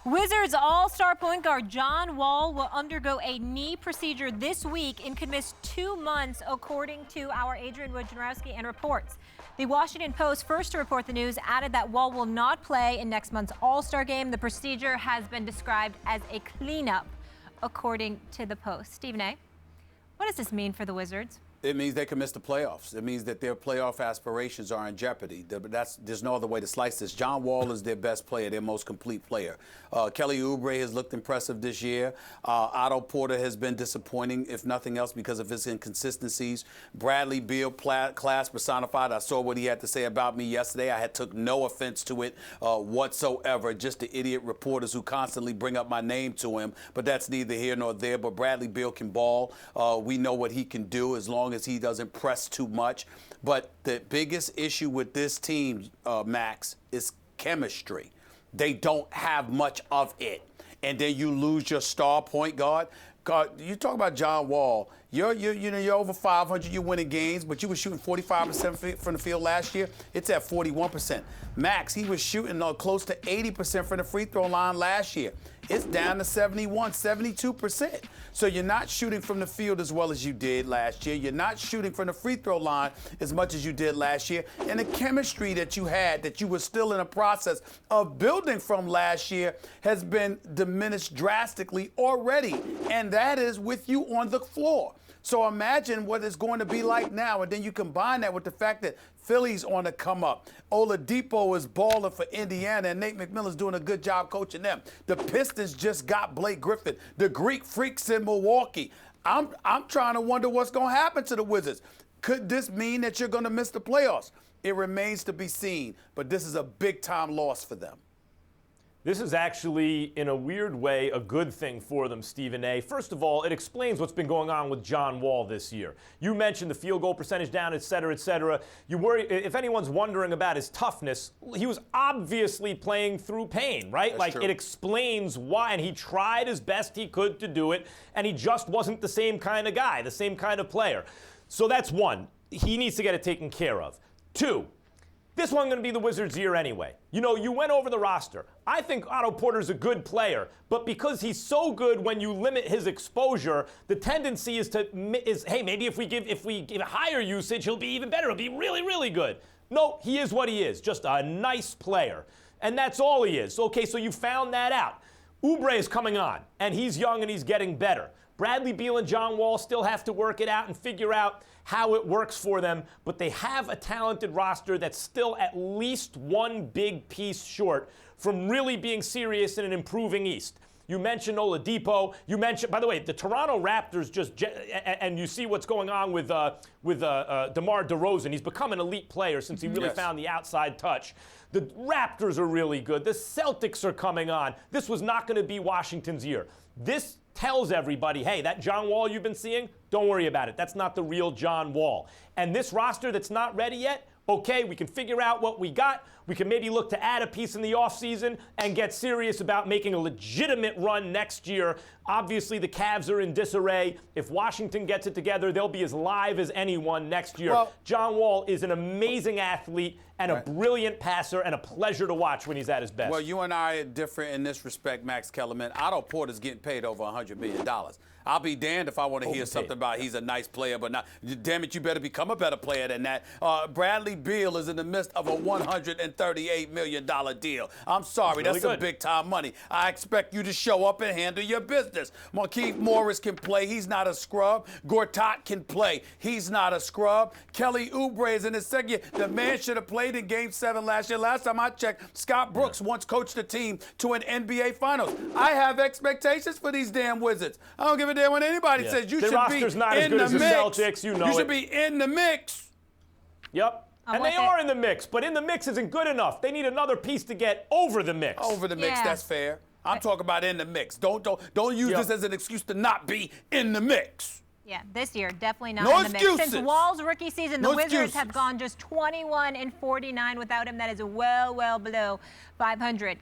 Wizards all-star point guard John Wall will undergo a knee procedure this week and could miss 2 months, according to our Adrian Wojnarowski and reports. The Washington Post, first to report the news, added that Wall will not play in next month's All-Star game. The procedure has been described as a cleanup, according to the Post. Stephen A., what does this mean for the Wizards? It means they can miss the playoffs. It means that their playoff aspirations are in jeopardy. There's no other way to slice this. John Wall is their best player, their most complete player. Kelly Oubre has looked impressive this year. Otto Porter has been disappointing, if nothing else, because of his inconsistencies. Bradley Beal, class personified. I saw what he had to say about me yesterday. I took no offense to it whatsoever. Just the idiot reporters who constantly bring up my name to him. But that's neither here nor there. But Bradley Beal can ball. We know what he can do as long as he doesn't press too much. But the biggest issue with this team, Max, is chemistry. They don't have much of it. And then you lose your star point guard. God, you talk about John Wall. You're over 500. You're winning games, but you were shooting 45% from the field last year. It's at 41%. Max, he was shooting close to 80% from the free throw line last year. It's down to 71, 72%. So you're not shooting from the field as well as you did last year. You're not shooting from the free throw line as much as you did last year. And the chemistry that you had, that you were still in a process of building from last year, has been diminished drastically already. And that is with you on the floor. So imagine what it's going to be like now, and then you combine that with the fact that Philly's on the come up. Oladipo is balling for Indiana, and Nate McMillan's doing a good job coaching them. The Pistons just got Blake Griffin, the Greek Freaks in Milwaukee. I'm trying to wonder what's going to happen to the Wizards. Could this mean that you're going to miss the playoffs? It remains to be seen, but this is a big-time loss for them. This is actually, in a weird way, a good thing for them, Stephen A. First of all, it explains what's been going on with John Wall this year. You mentioned the field goal percentage down, et cetera, et cetera. You worry, if anyone's wondering about his toughness, he was obviously playing through pain, right? That's true. It explains why, and he tried as best he could to do it, and he just wasn't the same kind of guy, the same kind of player. So that's one. He needs to get it taken care of. Two, this wasn't going to be the Wizards' year anyway. You went over the roster. I think Otto Porter's a good player, but because he's so good, when you limit his exposure, the tendency is hey, maybe if we give higher usage, he'll be even better. He'll be really, really good. No, he is what he is, just a nice player. And that's all he is. Okay, so you found that out. Oubre is coming on, and he's young and he's getting better. Bradley Beal and John Wall still have to work it out and figure out how it works for them, but they have a talented roster that's still at least one big piece short from really being serious in an improving East. You mentioned Oladipo. You mentioned, by the way, the Toronto Raptors and you see what's going on with DeMar DeRozan. He's become an elite player since he really found the outside touch. The Raptors are really good. The Celtics are coming on. This was not going to be Washington's year. This tells everybody, hey, that John Wall you've been seeing, don't worry about it. That's not the real John Wall. And this roster that's not ready yet, okay, we can figure out what we got. We can maybe look to add a piece in the offseason and get serious about making a legitimate run next year. Obviously, the Cavs are in disarray. If Washington gets it together, they'll be as live as anyone next year. Well, John Wall is an amazing athlete and a brilliant passer and a pleasure to watch when he's at his best. Well, you and I are different in this respect, Max Kellerman. Otto Porter's getting paid over $100 million. I'll be damned if I want to hear something about he's a nice player, but not. Damn it, you better become a better player than that. Bradley Beal is in the midst of a $138 million deal. I'm sorry, that's some big-time money. I expect you to show up and handle your business. Markieff Morris can play. He's not a scrub. Gortat can play. He's not a scrub. Kelly Oubre is in his second year. The man should have played in Game 7 last year. Last time I checked, Scott Brooks once coached the team to an NBA Finals. I have expectations for these damn Wizards. I don't give a damn what anybody says. You should be in the mix. Celtics, you should be in the mix. Yep. And they are in the mix, but in the mix isn't good enough. They need another piece to get over the mix. Over the mix, that's fair. I'm talking about in the mix. Don't use this as an excuse to not be in the mix. Yeah, this year, definitely not in the mix. Since Wall's rookie season, the Wizards have gone just 21-49 without him. That is well below 500.